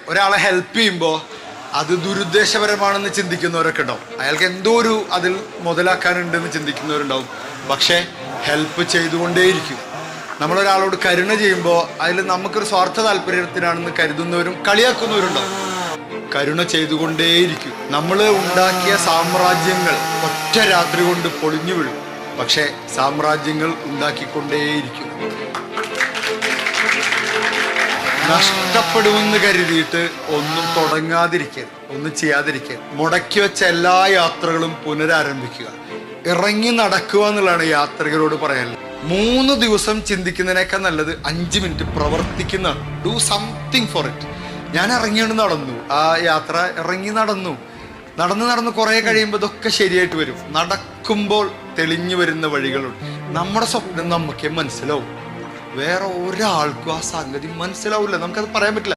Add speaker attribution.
Speaker 1: ഒരാളെ ഹെൽപ്പ് ചെയ്യുമ്പോൾ അത് ദുരുദ്ദേശപരമാണെന്ന് ചിന്തിക്കുന്നവരൊക്കെ ഉണ്ടാവും. അയാൾക്ക് എന്തോ അതിൽ മുതലാക്കാനുണ്ടെന്ന് ചിന്തിക്കുന്നവരുണ്ടാവും. പക്ഷേ ഹെൽപ്പ് ചെയ്തുകൊണ്ടേയിരിക്കും. നമ്മളൊരാളോട് കരുണ ചെയ്യുമ്പോൾ അതിൽ നമുക്കൊരു സ്വാർത്ഥ താല്പര്യത്തിനാണെന്ന് കരുതുന്നവരും കളിയാക്കുന്നവരുണ്ടാവും. കരുണ ചെയ്തുകൊണ്ടേയിരിക്കും. നമ്മൾ ഉണ്ടാക്കിയ സാമ്രാജ്യങ്ങൾ ഒറ്റ രാത്രി കൊണ്ട് പൊളിഞ്ഞു വീഴും. പക്ഷേ സാമ്രാജ്യങ്ങൾ ഉണ്ടാക്കിക്കൊണ്ടേയിരിക്കും. നഷ്ടപ്പെടുമെന്ന് കരുതിയിട്ട് ഒന്നും തുടങ്ങാതിരിക്കരുത്, ഒന്നും ചെയ്യാതിരിക്കരുത്. മുടക്കി വെച്ച എല്ലാ യാത്രകളും പുനരാരംഭിക്കുക. ഇറങ്ങി നടക്കുക എന്നുള്ളതാണ് യാത്രികരോട് പറയാനുള്ളത്. 3 ദിവസം ചിന്തിക്കുന്നതിനേക്കാൾ നല്ലത് 5 മിനിറ്റ് പ്രവർത്തിക്കുന്നതാണ്. Do something for it. ഞാൻ ഇറങ്ങിയാണ് നടന്നു, ആ യാത്ര ഇറങ്ങി നടന്നു കുറെ കഴിയുമ്പോൾ ഇതൊക്കെ ശരിയായിട്ട് വരും. നടക്കുമ്പോൾ തെളിഞ്ഞു വരുന്ന വഴികളുണ്ട്. നമ്മുടെ സ്വപ്നം നമുക്കേ മനസ്സിലാവും. വേറെ ഒരാൾക്കും ആ സംഗതി മനസ്സിലാവില്ല. നമുക്കത് പറയാൻ പറ്റില്ല.